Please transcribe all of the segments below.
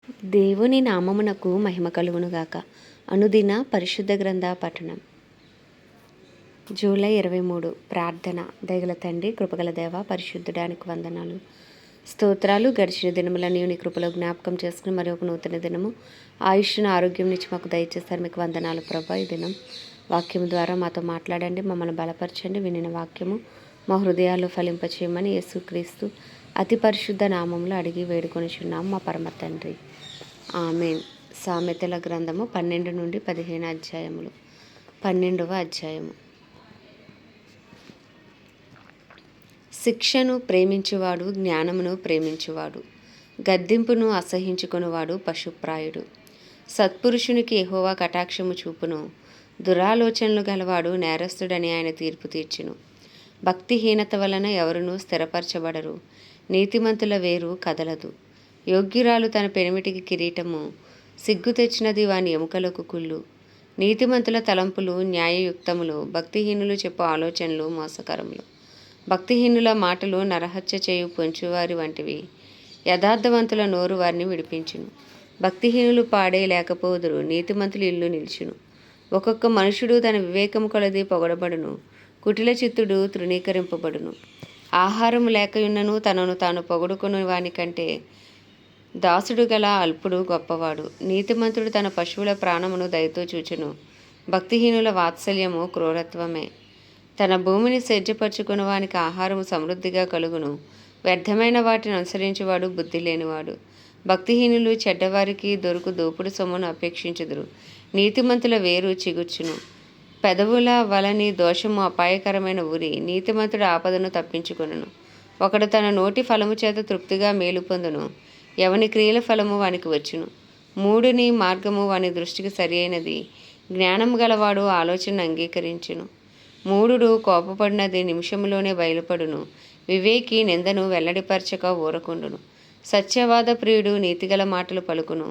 దేవుని నామమునకు మహిమ కలుగునుగాక. అనుదిన పరిశుద్ధ గ్రంథ పఠనం. జూలై 23. ప్రార్థన. దయగల తండ్రి, కృపగల దేవ, పరిశుద్ధుడానికి వందనాలు, స్తోత్రాలు. గడిచిన దినములని నీ కృపలో జ్ఞాపకం చేసుకుని మరి ఒక నూతన దినము ఆయుష్ను ఆరోగ్యం నుంచి మాకు దయచేస్తారు. మీకు వందనాలు ప్రభా. ఈ దినం వాక్యము ద్వారా మాతో మాట్లాడండి, మమ్మల్ని బలపరచండి. వినిన వాక్యము మా హృదయాల్లో ఫలింపచేయమని యేసుక్రీస్తు అతి పరిశుద్ధ నామంలో అడిగి వేడుకొనిచున్నాం మా పరమ తండ్రి. ఆమేన్. సామెతల గ్రంథము 12 నుండి 15 అధ్యాయములు. 12వ అధ్యాయము. శిక్షను ప్రేమించువాడు జ్ఞానమును ప్రేమించువాడు, గద్దింపును అసహించుకొనువాడు పశుప్రాయుడు. సత్పురుషునికి యెహోవా కటాక్షము చూపును, దురాలోచనలు గలవాడు నేరస్తుడని ఆయన తీర్పు తీర్చును. భక్తిహీనత వలన ఎవరునూ స్థిరపరచబడరు, నీతిమంతుల వేరు కదలదు. యోగ్యురాలు తన పెనిమిటికి కిరీటము, సిగ్గు తెచ్చినది వాని ఎముకలకు కుళ్ళు. నీతిమంతుల తలంపులు న్యాయయుక్తములు, భక్తిహీనులు చెప్పు ఆలోచనలు మోసకరములు. భక్తిహీనుల మాటలు నరహత్య చేయు పొంచువారి వంటివి, యథార్థవంతుల నోరు వారిని విడిపించును. భక్తిహీనులు పాడే లేకపోదురు, నీతిమంతులు ఇల్లు నిల్చును. ఒక్కొక్క మనుషుడు తన వివేకము కొలది పొగడబడును, కుటిల చిత్తుడు తృణీకరింపబడును. ఆహారము లేకయున్నను తనను తాను పొగడుకొను వానికంటే దాసుడు గల అల్పుడు గొప్పవాడు. నీతిమంతుడు తన పశువుల ప్రాణమును దయతో చూచును, భక్తిహీనుల వాత్సల్యము క్రూరత్వమే. తన భూమిని సేద్యపరచుకుని వానికి ఆహారము సమృద్ధిగా కలుగును, వ్యర్థమైన వాటిని అనుసరించువాడు బుద్ధి లేనివాడు. భక్తిహీనులు చెడ్డవారికి దొరుకు దోపుడు సొమ్మును అపేక్షించుదురు, నీతిమంతుల వేరు చిగుర్చును. పెదవుల వలని దోషము అపాయకరమైన ఉరి, నీతిమంతుడు ఆపదను తప్పించుకొనును. ఒకడు తన నోటి ఫలము చేత తృప్తిగా మేలు పొందును, ఎవని క్రియల ఫలము వానికి వచ్చును. మూడుని మార్గము వాని దృష్టికి సరి అయినది, జ్ఞానము గలవాడు ఆలోచనను అంగీకరించును. మూఢుడు కోపపడినది నిమిషములోనే బయలుపడును, వివేకి నిందను వెల్లడిపరచక ఊరకుండును. సత్యవాద ప్రియుడు నీతిగల మాటలు పలుకును,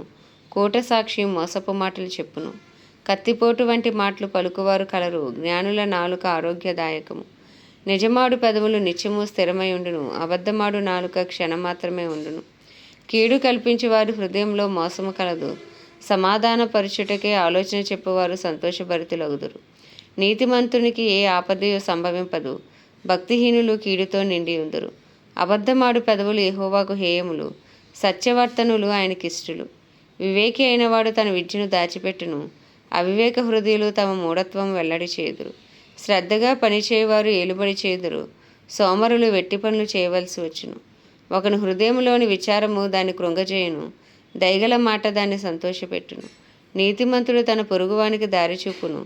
కూట సాక్షి మోసపు మాటలు చెప్పును. కత్తిపోటు వంటి మాటలు పలుకువారు కలరు, జ్ఞానుల నాలుక ఆరోగ్యదాయకము. నిజమాడు పెదవులు నిత్యము స్థిరమై ఉండును, అబద్ధమాడు నాలుక క్షణం మాత్రమే ఉండును. కీడు కల్పించేవారి హృదయంలో మోసము కలదు, సమాధానపరచుటకే ఆలోచన చెప్పువారు సంతోషభరితులగుదురు. నీతిమంతునికి ఏ ఆపదయో సంభవింపదు, భక్తిహీనులు కీడుతో నిండి ఉందురు. అబద్ధమాడు పెదవులు యెహోవాకు హేయములు, సత్యవర్తనులు ఆయనకిష్టులు. వివేకి అయినవాడు తన విద్యను దాచిపెట్టును, అవివేక హృదయులు తమ మూఢత్వం వెల్లడి చేయుదురు. శ్రద్ధగా పనిచేయవారు ఏలుబడి చేయుదురు, సోమరులు వెట్టి పనులు చేయవలసి వచ్చును. ఒకని హృదయంలోని విచారము దాన్ని కృంగజేయును, దయగల మాట దాన్ని సంతోషపెట్టును. నీతిమంతుడు తన పొరుగువానికి దారి చూపును,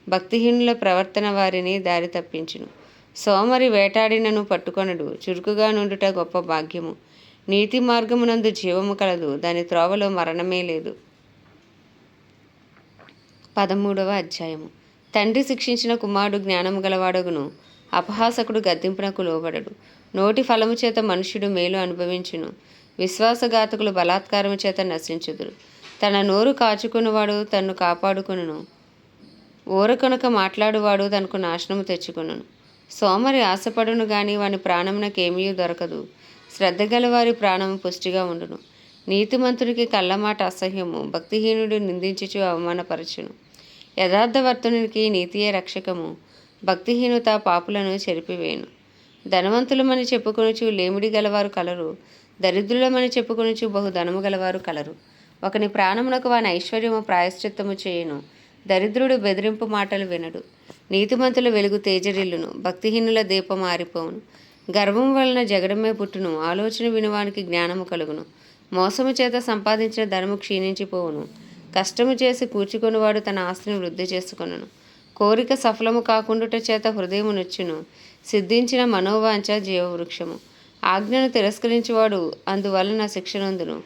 భక్తిహీనుల ప్రవర్తన వారిని దారి తప్పించును. సోమరి వేటాడినను పట్టుకొనడు, చురుకుగా నుండుట గొప్ప భాగ్యము. నీతి మార్గమునందు జీవము కలదు, దాని త్రోవలో మరణమే లేదు. 13వ అధ్యాయము. తండ్రి శిక్షించిన కుమారుడు జ్ఞానము గలవాడగును, అపహాసకుడు గద్దింపునకు లోబడడు. నోటి ఫలము చేత మనుష్యుడు మేలు అనుభవించును, విశ్వాసఘాతకులు బలాత్కారము చేత నశించుదురు. తన నోరు కాచుకునివాడు తన్ను కాపాడుకొనును, ఊరకొనక మాట్లాడువాడు తనకు నాశనము తెచ్చుకొనును. సోమరి ఆశపడును గాని వాని ప్రాణమునకేమీ దొరకదు, శ్రద్ధ గలవారి ప్రాణము పుష్టిగా ఉండును. నీతిమంతునికి కళ్ళమాట అసహ్యము, భక్తిహీనుడు నిందించుచు అవమానపరచును. యథార్థవర్తనునికి నీతియే రక్షకము, భక్తిహీనత పాపులను చెరిపివేయును. ధనవంతులమని చెప్పుకొనుచు లేమిడి గలవారు కలరు, దరిద్రులమని చెప్పుకొనుచు బహుధనము గలవారు కలరు. ఒకని ప్రాణమునకు వాని ఐశ్వర్యము ప్రాయశ్చిత్తము చేయును, దరిద్రుడు బెదిరింపు మాటలు వినడు. నీతిమంతుల వెలుగు తేజరిల్లును, భక్తిహీనుల దీపం ఆరిపోవును. గర్వం వలన జగడమే పుట్టును, ఆలోచన వినువానికి జ్ఞానము కలుగును. మోసము చేత సంపాదించిన ధనము క్షీణించిపోవును, కష్టము చేసి కూర్చుకొనివాడు తన ఆస్తిని వృద్ధి చేసుకొనును. కోరిక సఫలము కాకుండుట చేత హృదయము నొచ్చును, సిద్ధించిన మనోవాంఛ జీవవృక్షము. ఆజ్ఞను తిరస్కరించువాడు అందువలన శిక్షనొందును,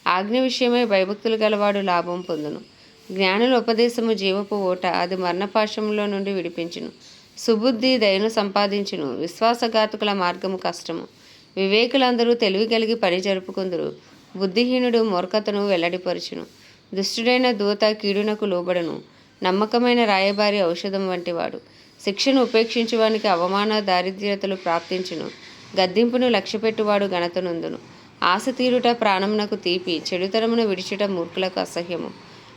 ఆజ్ఞ విషయమై భయభక్తులు గలవాడు లాభం పొందును. జ్ఞానుల ఉపదేశము జీవపు ఓట, అది మరణపాశములో నుండి విడిపించును. సుబుద్ధి దయను సంపాదించును, విశ్వాసఘాతకుల మార్గము కష్టము. వివేకులందరూ తెలివి కలిగి పని జరుపుకుందురు, బుద్ధిహీనుడు మూర్ఖతను వెల్లడిపరచును. దుష్టుడైన దూత కీడునకు లోబడను, నమ్మకమైన రాయబారి ఔషధం వంటివాడు. శిక్షను ఉపేక్షించువానికి అవమాన దారిద్ర్యతలు ప్రాప్తించును, గద్దింపును లక్ష్యపెట్టువాడు ఘనతనొందును. ఆశ తీరుట ప్రాణమునకు తీపి, చెడుతనమును విడిచుట మూర్ఖులకు అసహ్యము.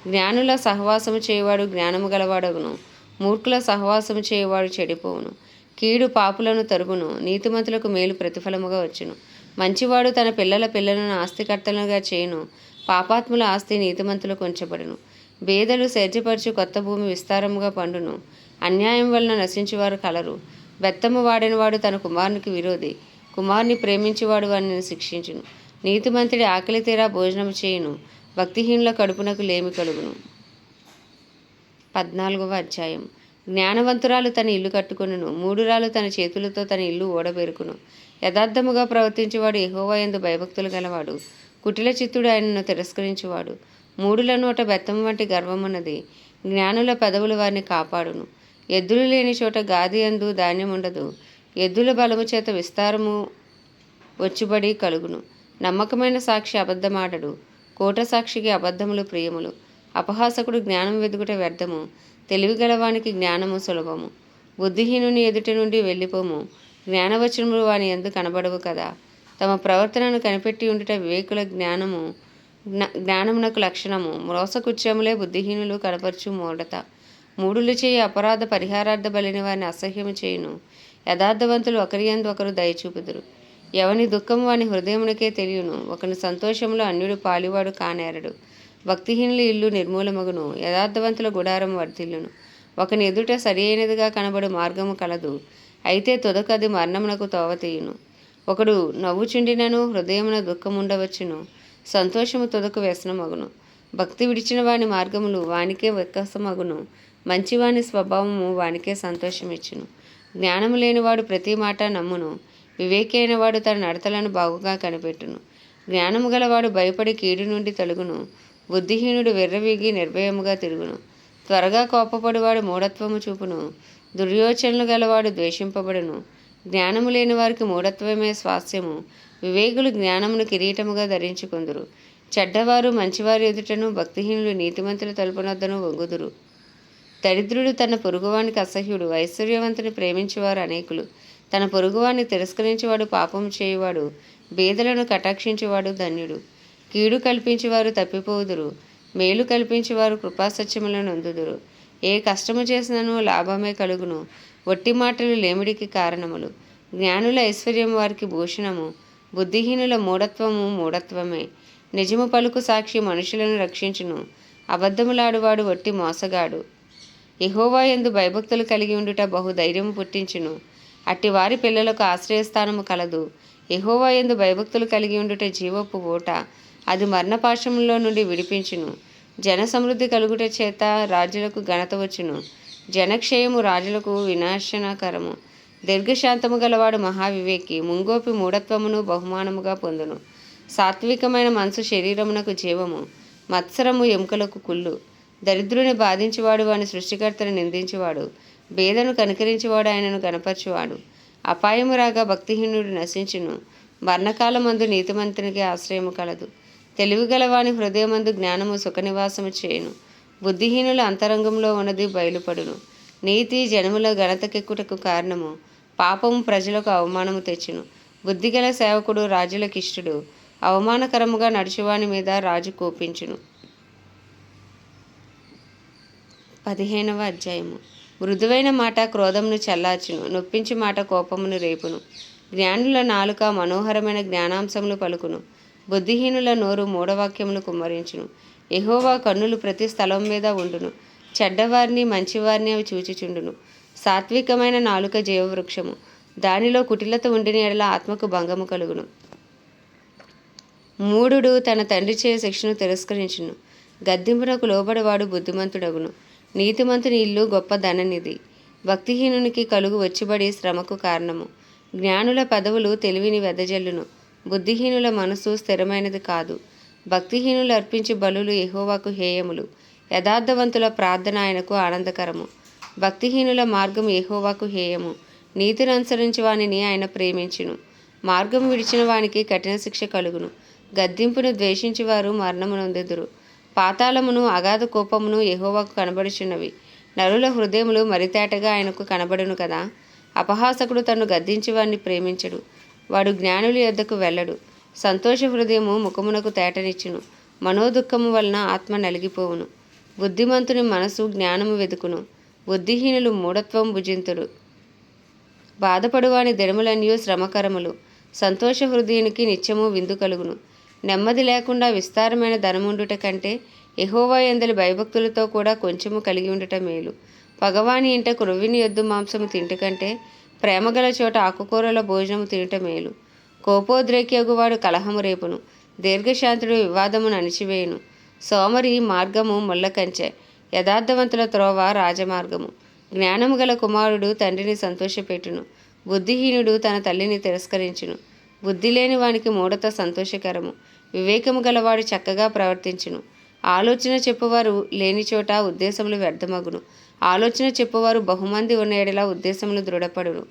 జ్ఞానుల సహవాసము చేయవాడు జ్ఞానము గలవాడగును, మూర్ఖుల సహవాసము చేయవాడు చెడిపోవును. కీడు పాపులను తరుగును, నీతిమంతులకు మేలు ప్రతిఫలముగా వచ్చును. మంచివాడు తన పిల్లల పిల్లలను ఆస్తికర్తలుగా చేయును, పాపాత్ముల ఆస్తి నీతిమంతులకు ఉంచబడును. బేదలు సేద్యపరచు కొత్త భూమి విస్తారముగా పండును, అన్యాయం వలన నశించువారు కలరు. బెత్తము వాడినవాడు తన కుమారునికి విరోధి, కుమారుని ప్రేమించేవాడు వారిని శిక్షించును. నీతిమంతుడి ఆకలి తీరా భోజనము చేయును, భక్తిహీనుల కడుపునకు లేమి కలుగును. 14వ అధ్యాయం. జ్ఞానవంతురాలు తన ఇల్లు కట్టుకొనును, మూఢురాలు తన చేతులతో తన ఇల్లు ఓడబెరుకును. యథార్థముగా ప్రవర్తించేవాడు యెహోవా యందు భయభక్తులు గలవాడు, కుటిల చిత్తుడు ఆయనను తిరస్కరించువాడు. మూఢుల నోట బెత్తము వంటి గర్వమున్నది, జ్ఞానుల పెదవులు వారిని కాపాడును. ఎద్దులు లేని చోట గాది యందు ధాన్యం ఉండదు, ఎద్దుల బలము చేత విస్తారము వచ్చుబడి కలుగును. నమ్మకమైన సాక్షి అబద్ధమాడడు, కోట సాక్షికి అబద్ధములు ప్రియములు. అపహాసకుడు జ్ఞానం వెదుకుట వ్యర్థము, తెలివిగలవానికి జ్ఞానము సులభము. బుద్ధిహీనుని ఎదుట నుండి వెళ్ళిపోము, జ్ఞానవచనములు వాని యందు కనబడవు కదా. తమ ప్రవర్తనను కనిపెట్టి ఉండుట వివేకుల జ్ఞానమునకు లక్షణము. మోసకుత్యములే బుద్ధిహీనులు కనపరచు మూఢత. మూఢులు చేయి అపరాధ పరిహారార్థ బలిని వారిని అసహ్యము చేయును, యథార్థవంతులు ఒకరి యందు ఒకరు దయచూపుదురు. ఎవని దుఃఖము వాని హృదయమునకే తెలియను, ఒకని సంతోషంలో అన్యుడు పాలివాడు కానేరడు. భక్తిహీనుల ఇల్లు నిర్మూలమగును, యథార్థవంతుల గుడారము వర్ధిల్లును. ఒకని ఎదుట సరి అయినదిగా కనబడు మార్గము కలదు, అయితే తుదకది మరణమునకు తోవతీయును. ఒకడు నవ్వుచుండినను హృదయమున దుఃఖముండవచ్చును, సంతోషము తుదకు వ్యసనమగును. భక్తి విడిచిన వాని మార్గములు వానికే వికాసమగును, మంచివాని స్వభావము వానికే సంతోషమిచ్చును. జ్ఞానము లేనివాడు ప్రతి మాట నమ్మును, వివేకి అయినవాడు తన నడతలను బాగుగా కనిపెట్టును. జ్ఞానము గలవాడు భయపడి కీడు నుండి తొలగును, బుద్ధిహీనుడు వెర్రవీగి నిర్భయముగా తిరుగును. త్వరగా కోపపడివాడు మూఢత్వము చూపును, దుర్యోచనలు గలవాడు ద్వేషింపబడును. జ్ఞానము లేని వారికి మూఢత్వమే స్వాస్యము, వివేకులు జ్ఞానమును కిరీటముగా ధరించుకుందురు. చెడ్డవారు మంచివారి ఎదుటను, భక్తిహీనులు నీతిమంతుల తలుపునొద్దను వంగుదురు. దరిద్రుడు తన పొరుగువానికి అసహ్యుడు, ఐశ్వర్యవంతుని ప్రేమించేవారు అనేకులు. తన పొరుగువాన్ని తిరస్కరించేవాడు పాపము చేయువాడు, బేదలను కటాక్షించేవాడు ధన్యుడు. కీడు కల్పించేవారు తప్పిపోదురు, మేలు కల్పించేవారు కృపాసత్యములను నొందుదురు. ఏ కష్టము చేసినను లాభమే కలుగును, ఒట్టి మాటలు లేమిడికి కారణములు. జ్ఞానుల ఐశ్వర్యము వారికి భూషణము, బుద్ధిహీనుల మూఢత్వము మూఢత్వమే. నిజము పలుకు సాక్షి మనుషులను రక్షించును, అబద్ధములాడువాడు ఒట్టి మోసగాడు. యెహోవా యందు భయభక్తులు కలిగి ఉండుట బహుధైర్యము పుట్టించును, అట్టి వారి పిల్లలకు ఆశ్రయస్థానము కలదు. యెహోవా యందు భయభక్తులు కలిగి ఉండుట జీవపు ఊట, అది మరణపాశములో నుండి విడిపించును. జన సమృద్ధి కలుగుట చేత రాజులకు ఘనత వచ్చును, జనక్షయము రాజులకు వినాశనకరము. దీర్ఘశాంతము గలవాడు మహావివేకి, ముంగోపి మూఢత్వమును బహుమానముగా పొందును. సాత్వికమైన మనసు శరీరమునకు జీవము, మత్సరము ఎముకలకు కుళ్ళు. దరిద్రుని బాధించేవాడు వాని సృష్టికర్తను నిందించేవాడు, బేదను కనికరించేవాడు ఆయనను గనపరచువాడు. అపాయము రాగా భక్తిహీనుడు నశించును, మరణకాలమందు నీతిమంతునికి ఆశ్రయము కలదు. తెలివిగలవాని హృదయమందు జ్ఞానము సుఖనివాసము చేయును, బుద్ధిహీనుల అంతరంగంలో ఉన్నది బయలుపడును. నీతి జనముల ఘనతకెక్కుటకు కారణము, పాపము ప్రజలకు అవమానము తెచ్చును. బుద్ధిగల సేవకుడు రాజులకిష్టుడు, అవమానకరముగా నడుచువాని మీద రాజు కోపించును. 15వ అధ్యాయము. మృదువైన మాట క్రోధమును చల్లార్చును, నొప్పించి మాట కోపమును రేపును. జ్ఞానుల నాలుక మనోహరమైన జ్ఞానాంశములు పలుకును, బుద్ధిహీనుల నోరు మూఢవాక్యములు కుమ్మరించును. యెహోవా కన్నులు ప్రతి స్థలం మీద ఉండును, చెడ్డవారిని మంచివారిని అవి చూచిచుండును. సాత్వికమైన నాలుక జీవవృక్షము, దానిలో కుటిలత ఉండిన ఎడల ఆత్మకు భంగము కలుగును. మూఢుడు తన తండ్రి చే శిక్షను తిరస్కరించును, గద్దింపునకు లోబడివాడు బుద్ధిమంతుడగును. నీతిమంతుని ఇల్లు గొప్ప ధననిధి, భక్తిహీనునికి కలుగు వచ్చుబడి శ్రమకు కారణము. జ్ఞానుల పెదవులు తెలివిని వెదజల్లును, బుద్ధిహీనుల మనసు స్థిరమైనది కాదు. భక్తిహీనులు అర్పించు బలులు యెహోవాకు హేయములు, యథార్థవంతుల ప్రార్థన ఆయనకు ఆనందకరము. భక్తిహీనుల మార్గం యెహోవాకు హేయము, నీతిని అనుసరించి వానిని ఆయన ప్రేమించును. మార్గం విడిచిన వానికి కఠిన శిక్ష కలుగును, గద్దింపును ద్వేషించువారు మరణము నొందెదరు. పాతాళమును అగాధ కోపమును యెహోవాకు కనబడుచున్నవి, నరుల హృదయములు మరితేటగా ఆయనకు కనబడును కదా. అపహాసకుడు తన్ను గద్దించి వారిని ప్రేమించడు, వాడు జ్ఞానుల యొద్దకు వెళ్ళడు. సంతోష హృదయము ముఖమునకు తేటనిచ్చును. మనోదుఃఖము వలన ఆత్మ నలిగిపోవును. బుద్ధిమంతుని మనసు జ్ఞానము వెదుకును. బుద్ధిహీనులు మూఢత్వం భుజింతుడు. బాధపడువాని దినములన్నయూ శ్రమకరములు. సంతోష హృదయునికి నిత్యము విందు కలుగును. నెమ్మది లేకుండా విస్తారమైన ధనముండుట కంటే యెహోవా యందలి భయభక్తులతో కూడా కొంచెము కలిగి ఉండుట మేలు. పగవాని ఇంట క్రొవ్విని ఎద్దు మాంసము తింట కంటే ప్రేమగల చోట ఆకుకూరల భోజనము తినుట మేలు. కోపోద్రేకియగువాడు కలహము రేపును. దీర్ఘశాంతుడు వివాదమును అణిచివేయును. సోమరి మార్గము ముళ్ళకంచె, యథార్థవంతుల త్రోవ రాజమార్గము. జ్ఞానము గల కుమారుడు తండ్రిని సంతోషపెట్టును. బుద్ధిహీనుడు తన తల్లిని తిరస్కరించును. బుద్ధి లేని వానికి మూఢత సంతోషకరము. వివేకము గలవాడు చక్కగా ప్రవర్తించును. ఆలోచన చెప్పువారు లేని చోట ఉద్దేశములు వ్యర్థమగును. ఆలోచన చెప్పువారు బహుమంది ఉన్న ఎడల ఉద్దేశములు దృఢపడును.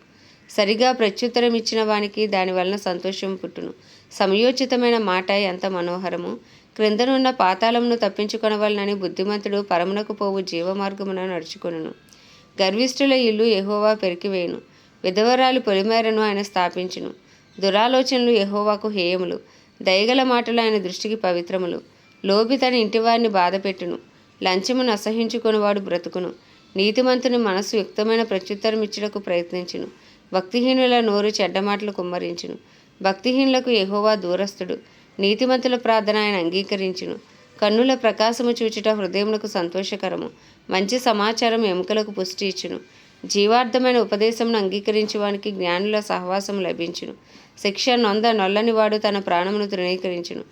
సరిగా ప్రత్యుత్తరం ఇచ్చిన వానికి దాని వలన సంతోషం పుట్టును. సమయోచితమైన మాట ఎంత మనోహరము. క్రిందనున్న పాతాళమును తప్పించుకొనవలనని బుద్ధిమంతుడు పరమునకు పోవు జీవమార్గమున నడుచుకొనును. గర్విష్ఠుల ఇల్లు యెహోవా పెరికివేయును. విధవరాలి పొలిమేరను ఆయన స్థాపించును. దురాలోచనలు యెహోవాకు హేయములు. దయగల మాటలు ఆయన దృష్టికి పవిత్రములు. లోభి తన ఇంటివారిని బాధపెట్టును. లంచమును అసహించుకొనివాడు బ్రతుకును. నీతిమంతుని మనసు యుక్తమైన ప్రత్యుత్తరం ఇచ్చుటకు ప్రయత్నించును. భక్తిహీనుల నోరు చెడ్డమాటలు కుమ్మరించును. భక్తిహీనులకు యెహోవా దూరస్థుడు. నీతిమంతుల ప్రార్థన ఆయన అంగీకరించును. కన్నుల ప్రకాశము చూచుట హృదయములకు సంతోషకరము. మంచి సమాచారం ఎముకలకు పుష్టి ఇచ్చును. జీవార్థమైన ఉపదేశమును అంగీకరించువానికి జ్ఞానుల సహవాసం లభించును. శిక్ష నొల్లని వాడు తన ప్రాణమును తృణీకరించును.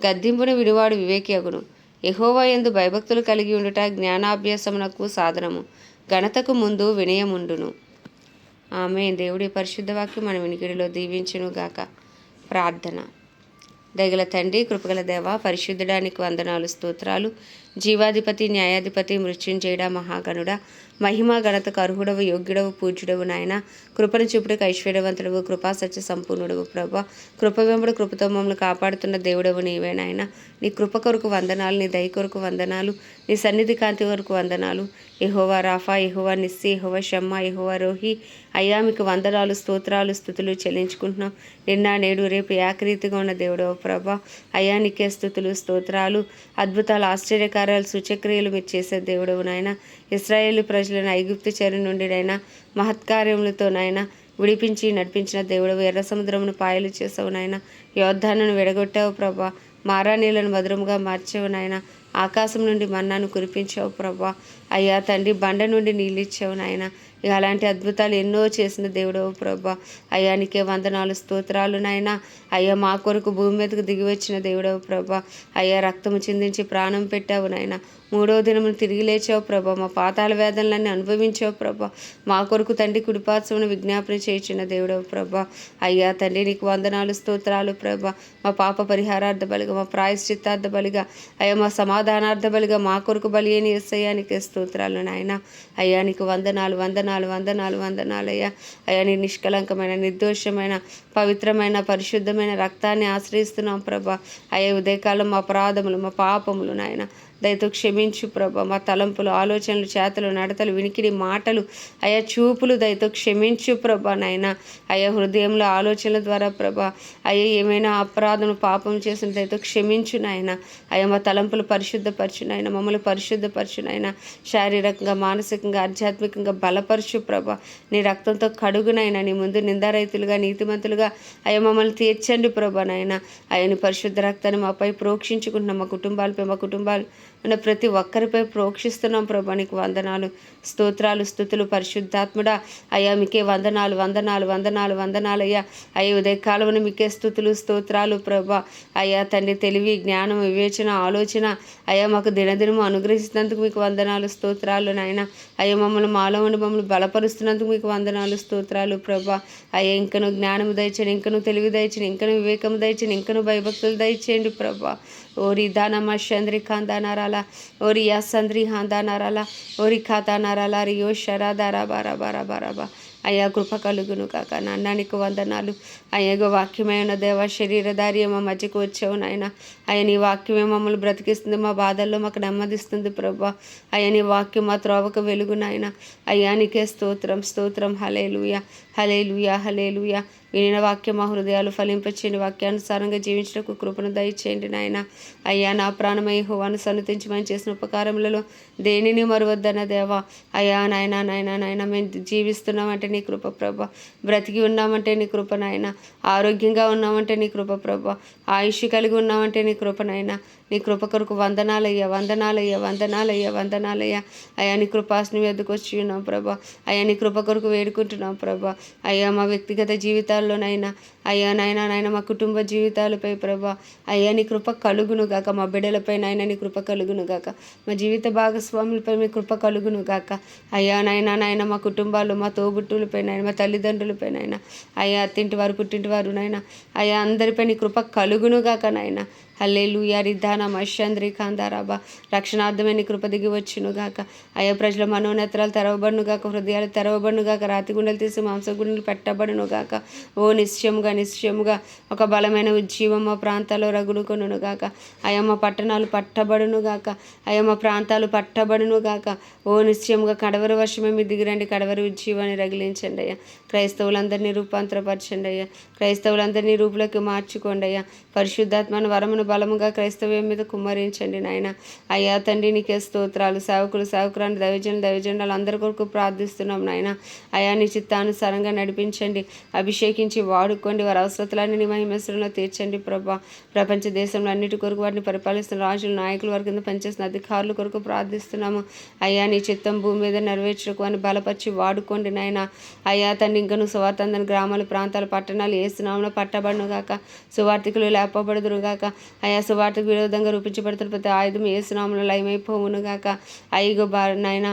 గద్దింపును విడివాడు వివేకి అగును. యెహోవా యందు భయభక్తులు కలిగి ఉండుట జ్ఞానాభ్యాసమునకు సాధనము. ఘనతకు ముందు వినయముండును. ఆమేన్. దేవుడి పరిశుద్ధ వాక్యం మన వినికిడిలో దీవించును గాక. ప్రార్థన. దయగల తండ్రి, కృపగల దేవ, పరిశుద్ధుడానికి వందనాలు, స్తోత్రాలు. జీవాధిపతి, న్యాయాధిపతి, మృత్యుంజయుడా, మహాగణుడా, మహిమా ఘనతకు అర్హుడవు, యోగ్యుడవు, పూజ్యుడవు నాయన. కృపను చూపుటకు ఐశ్వర్యవంతుడవు, కృపా సత్య సంపూర్ణుడవు ప్రభా. కృప వెంబడి కృపతో మమ్మల్ని కాపాడుతున్న దేవుడవు నీవే నాయన. నీ కృప కొరకు వందనాలు, నీ దయ కొరకు వందనాలు, నీ సన్నిధి కాంతి కొరకు వందనాలు. యెహోవా రాఫా, యెహోవా నిస్సి, యెహోవా షమ్మా, యెహోవా రోహి అయ్యా, మీకు వందనాలు, స్తోత్రాలు, స్తుతులు చెల్లించుకుంటున్నాం. నిన్న నేడు రేపు ఏకరీతిగా ఉన్న దేవుడవు ప్రభా. అయ్యా, నీకే స్తుతులు, స్తోత్రాలు, అద్భుతాలు, ఆశ్చర్యకార్యాలు, సూచక్రియలు మీరు చేసే దేవుడవు నాయన. ఇశ్రాయేలు ప్రజలను ఐగుప్తు చెర నుండి నైనా మహత్కార్యములతో నాయన విడిపించి నడిపించిన దేవుడవు. ఎర్ర సముద్రమును పాయలు చేసావు నాయన. యోర్దానును విడగొట్టావు ప్రభా. మారా నీళ్లను మధురముగా మార్చావు నాయన. ఆకాశం నుండి మన్నాను కురిపించావు ప్రభా. అయ్యా తండ్రి, బండ నుండి నీళ్ళు ఇచ్చావు నాయన. ఇక అలాంటి అద్భుతాలు ఎన్నో చేసిన దేవుడవు ప్రభా. అయ్యా, నీకే వందనాలు, స్తోత్రాలు నాయన. అయ్యా, మా కొరకు భూమి మీదకు దిగి వచ్చిన దేవుడవు ప్రభా. అయ్యా, రక్తము చిందించి ప్రాణం పెట్టావు నాయన. మూడవ దినమును తిరిగి లేచావు ప్రభా. మా పాతాల వేదనలన్నీ అనుభవించావు ప్రభా. మా కొరకు తండ్రి కుడిపార్శ్వమున విజ్ఞాపన చేయించిన దేవుడవు ప్రభా. అయ్యా తండ్రి, నీకు వందనాలు, స్తోత్రాలు ప్రభా. మా పాప పరిహారార్థ బలిగా, మా ప్రాయశ్చిత్తార్థ బలిగా, అయ్యా మా సమాధానార్థ బలిగా మా కొరకు బలి అని యేసయ్యా నీకే స్తోత్రాలు నాయన. అయ్యా, నీకు వందనాలు, వందనాలు, వందనాలు, వందనాలు అయ్యా. అయ్యా, నీ నిష్కలంకమైన, నిర్దోషమైన, పవిత్రమైన, పరిశుద్ధమైన రక్తాన్ని ఆశ్రయిస్తున్నాం ప్రభా. అయ్యా, ఉదయకాలం మా అపరాధములు, మా పాపములు నాయన దయతో క్షమించు ప్రభా. మా తలంపులు, ఆలోచనలు, చేతలు, నడతలు, వినికిడి, మాటలు, అయ్యా చూపులు దయతో క్షమించు ప్రభా నాయన. అయ్యా, హృదయంలో ఆలోచనల ద్వారా ప్రభా అయ్యా ఏమైనా అపరాధం పాపం చేసిన దయతో క్షమించు నాయన. అయ్యా, మా తలంపులు పరిశుద్ధపరచు నాయన. మమ్మల్ని పరిశుద్ధపరచు నాయన. శారీరకంగా, మానసికంగా, ఆధ్యాత్మికంగా బలపరచు ప్రభా. నీ రక్తంతో కడుగునైనా నీ ముందు నిందారైతులుగా, నీతిమంతులుగా అయ్యా మమ్మల్ని తీర్చండి ప్రభా నాయన. అయ్యా, నీ పరిశుద్ధ రక్తాన్ని మాపై ప్రోక్షించుకుంటున్నాం. మా కుటుంబాలపై, మా కుటుంబాలు ఉన్న ప్రతి ఒక్కరిపై ప్రోక్షిస్తున్నాం ప్రభా. నీకు వందనాలు, స్తోత్రాలు, స్తుతులు పరిశుద్ధాత్ముడా. అయ్యా, మీకే వందనాలు, వందనాలు, వందనాలు, వందనాలు అయ్యా. అయ్యా, ఉదయకాలమున మీకే స్తుతులు, స్తోత్రాలు ప్రభా. అయ్యా తండ్రి, తెలివి, జ్ఞానం, వివేచన, ఆలోచన అయ్యా మాకు దినదినము అనుగ్రహిస్తున్నందుకు మీకు వందనాలు, స్తోత్రాలు నాయన. అయ్యా, మమ్మల్ని మాలో ఉండి మమ్మల్ని బలపరుస్తున్నందుకు మీకు వందనాలు, స్తోత్రాలు ప్రభా. అయ్యా, ఇంకను జ్ఞానము దయచేయండి, ఇంకను తెలివి దయచేయండి, ఇంకను వివేకము దయచేయండి, ఇంకను భయభక్తులు దయచేయండి ప్రభా. ఓరి దానమ్మ చంద్రి ఖాందానారాల, ఓరి యాసంద్రి హాందానారాల, ఓరి ఖాతానారాల, రియో షరాదారా బారా బారా బారా బా. అయ్యా, కృప కలుగును కాక నాన్న. నీకు వందనాలు. అయ్యా, వాక్యమే ఉన్న దేవ, శరీరధారి మా మధ్యకు వచ్చావు నాయన. అయ్యా, నీ వాక్యమే మమ్మల్ని బ్రతికిస్తుంది. మా బాధల్లో మాకు నెమ్మదిస్తుంది ప్రభా. అయ్యా, నీ వాక్యం మా త్రోవకు వెలుగు నాయన. అయ్యా, నీకే స్తోత్రం, స్తోత్రం. హల్లెలూయా, హల్లెలూయా, హల్లెలూయా. వినిన వాక్యం మా హృదయాలు ఫలింపచేయండి. వాక్యానుసారంగా జీవించడానికి కృపను దయచేయండి నాయన. అయ్యా నా ప్రాణమై యెహోవాను సన్నుతించమని చేసిన ఉపకారములలో దేనిని మరువద్దన్న దేవా. అయ్యా నాయన నాయన నాయన మేము జీవిస్తున్నామంటే నీ కృప ప్రభ, బ్రతికి ఉన్నామంటే నీ కృప నాయన, ఆరోగ్యంగా ఉన్నామంటే నీ కృప ప్రభ, ఆయుష్ కలిగి ఉన్నామంటే నీ కృప నాయన. నీ కృప కొరకు వందనాలయ్యా, వందనాలయ్యా, వందనాలయ్యా, వందనాలయ్యా. అయ్యా నీ కృపాస్ని ఎద్దుకు వచ్చి ఉన్నాం ప్రభా. అయ్యా నీ కృప కొరకు వేడుకుంటున్నాం ప్రభా. అయ్యా మా వ్యక్తిగత జీవితాల్లోనైనా, అయ్యా నాయన నాయన మా కుటుంబ జీవితాలపై ప్రభా, అయ్యా నీ కృప కలుగును గాక. మా బిడ్డలపై నాయన నీ కృప కలుగును గాక. మా జీవిత భాగస్వాములపై మీ కృప కలుగును గాక. అయ్యా నాయన నాయన మా కుటుంబాలు, మా తోబుట్టులపై నాయన, మా తల్లిదండ్రులపై నాయన, అయ్యా అత్తింటి వారు పుట్టింటి వారు నాయన, అయ్యా అందరిపై నీ కృప కలుగును గాక నాయన. హల్లెలూయా. రిద్దాన మషంద్రి కాందారాబా. రక్షణార్థమైన కృప దిగి వచ్చును గాక. అయ్యా ప్రజల మనోనేత్రాలు తెరవబడును గాక, హృదయాలు తెరవబడును గాక, రాతి గుండెలు తీసి మాంసగుండెలు పెట్టబడును గాక. ఓ నిశ్చయముగా ఒక బలమైన ఉజ్జీవం మా ప్రాంతాల్లో రగులుకొనును గాక. అయ్యా మా పట్టణాలు పట్టబడును గాక. అయ్యా మా ప్రాంతాలు పట్టబడును గాక. ఓ నిశ్చయముగా కడవరి వర్షమే మీ దిగిరండి, కడవరి ఉజ్జీవాన్ని రగిలించండి అయ్యా. క్రైస్తవులందరినీ రూపాంతరపరచండి అయ్యా. క్రైస్తవులందరినీ రూపులోకి మార్చుకోండి అయ్యా. పరిశుద్ధాత్మను వరమును బలముగా క్రైస్తవ్యం మీద కుమ్మరించండి నాయన. అయ్యా తండ్రి నీకే స్తోత్రాలు. సేవకురాని దైవజనులు అందరి కొరకు ప్రార్థిస్తున్నాం నాయన. అయ్యా నీ చిత్తానుసారంగా నడిపించండి, అభిషేకించి వాడుకోండి. వారి అవసరతలన్నీ నీ మహిమేశ్వరంలో తీర్చండి ప్రభా. ప్రపంచ దేశంలో అన్నిటి కొరకు వారిని పరిపాలిస్తున్న రాజులు, నాయకులు, వారి కింద పనిచేస్తున్న అధికారుల కొరకు ప్రార్థిస్తున్నాము. అయ్యా నీ చిత్తం భూమి మీద నెరవేర్చకు అని బలపరిచి వాడుకోండి నాయన. అయ్యా తండ్రి ఇంకా నువ్వు సువార్త అందని గ్రామాలు, ప్రాంతాలు, పట్టణాలు ఏసునామములో పట్టబడును గాక. సువార్థికులు లేపబడుదురు గాక. అయా సువార్తకు విరోధంగా రూపించబడుతున్న ప్రతి ఆయుధం ఏసునామములో లయమైపోవును గాక. అయ్యో నాయన,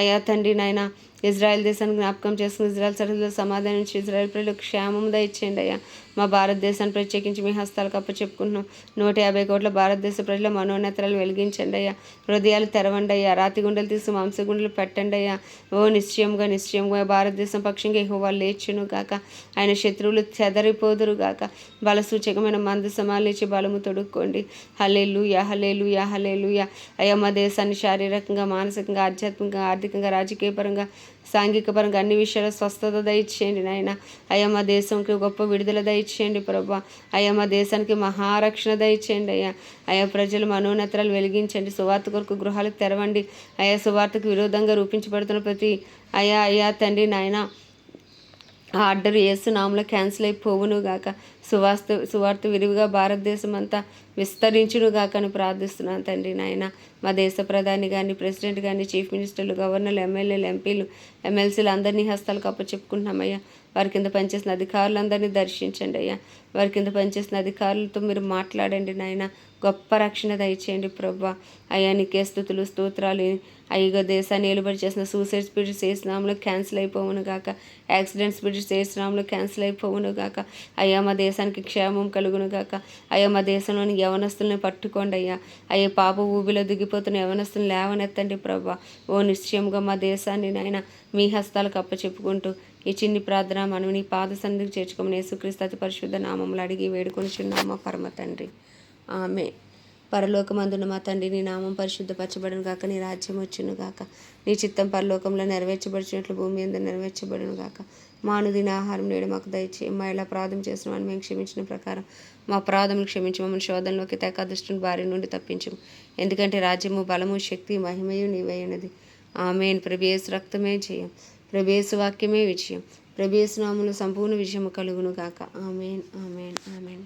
అయ్యా తండ్రి నాయన, ఇజ్రాయెల్ దేశాన్ని జ్ఞాపకం చేసుకుని ఇజ్రాయెల్ సరిహద్దులో సమాధానం నుంచి ఇజ్రాయెల్ ప్రజలకు క్షేమం దయచేయండి అయ్యా. మా భారతదేశాన్ని ప్రత్యేకించి మీ హస్తాలకు అప్పచెప్పుకుంటున్నాం. 150 కోట్ల భారతదేశ ప్రజల మనోనేత్రాలు వెలిగించండి అయ్యా. హృదయాలు తెరవండి అయ్యా. రాతి గుండెలు తీసి మాంసగుండెలు పెట్టండి అయ్యా. ఓ నిశ్చయంగా భారతదేశం పక్షంగా యెహోవా లేచును గాక. ఆయన శత్రువులు చెదరిపోదురు గాక. బలసూచకమైన మంద సమాలించి బలము తొడుక్కోండి. హల్లెలూయా, హల్లెలూయా, హల్లెలూయా. అయ్యా మా దేశాన్ని శారీరకంగా, మానసికంగా, ఆధ్యాత్మికంగా, ఆర్థికంగా, రాజకీయపరంగా, సాంఘిక పరంగా అన్ని విషయాల స్వస్థత దయచేయండి నాయన. అయ్యా మా దేశంకి గొప్ప విడుదల దయచేయండి ప్రభా. అయ్యా మా దేశానికి మహారక్షణ దయచేయండి అయ్యా. అయ్యా ప్రజలు మనోనేత్రాలు వెలిగించండి. సువార్త కొరకు గృహాలు తెరవండి. అయ్యా సువార్తకు విరోధంగా రూపించబడుతున్న ప్రతి అయ్యా తండ్రి నాయన ఆర్డర్ యేసునామములో క్యాన్సిల్ అయిపోవును గాక. సువార్త విరివిగా భారతదేశం అంతా విస్తరించును గాక అని ప్రార్థిస్తున్నాను తండ్రి నాయన. మా దేశ ప్రధాని కానీ, ప్రెసిడెంట్ కానీ, చీఫ్ మినిస్టర్లు, గవర్నర్లు, ఎమ్మెల్యేలు, ఎంపీలు, ఎమ్మెల్సీలు అందరినీ హస్తాలకు అప్పచెప్పుకుంటున్నామయ్యా. వారి కింద పనిచేసిన అధికారులందరినీ దర్శించండి అయ్యా. వారి కింద పనిచేసిన అధికారులతో మీరు మాట్లాడండి నాయన. గొప్ప రక్షణ దయచేయండి ప్రభా. అయ్యా నీకే స్తుతులు, స్తోత్రాలు. అయ్యగా దేశాన్ని ఏలుబడి చేసిన సూసైడ్ స్పిరిట్స్ ఏసునామములో క్యాన్సిల్ అయిపోవును గాక. యాక్సిడెంట్ స్పిరిట్స్ ఏసునామములో క్యాన్సిల్ అయిపోవును గాక. అయ్యా మా దేశానికి క్షేమం కలుగును గాక. అయ్యా మా దేశంలోని యవనస్తుల్ని పట్టుకోండి అయ్యా. అయ్యా పాప ఊబిలో దిగిపోతున్న యవనస్తులను లేవనెత్తండి ప్రభా. ఓ నిశ్చయంగా మా దేశాన్ని నాయన మీ హస్తాలకు అప్పచెప్పుకుంటూ ఈ చిన్ని ప్రార్థన మనం నీ పాద సన్నిధికి చేర్చుకోమని యేసుక్రీస్తు అతి పరిశుద్ధ నామములో అడిగి వేడుకొనుచున్నాము పరమ తండ్రి. ఆమె. పరలోకమందున మా తండ్రి నీ నామం పరిశుద్ధపరచబడును గాక. నీ రాజ్యం వచ్చును గాక. నీ చిత్తం పరలోకంలో నెరవేర్చబడినట్లు భూమి మీద నెరవేర్చబడును గాక. మా అనుదిన ఆహారం నేడు మాకు దయచేయి. మా ఇలా అపరాధం చేసిన వాడిని మేము క్షమించిన ప్రకారం మా అపరాధములు క్షమించి మమ్మల్ని శోధనలోకి తెక దుష్టుని బారి నుండి తప్పించము. ఎందుకంటే రాజ్యము, బలము, శక్తి, మహిమయు నీవై ఉన్నది. ఆమేన్. ప్రభు యేసు రక్తమే జయం. ప్రభు యేసు వాక్యమే విజయం. ప్రభు యేసు నామములో సంపూర్ణ విజయము కలుగును గాక. ఆమేన్, ఆమేన్, ఆమేన్.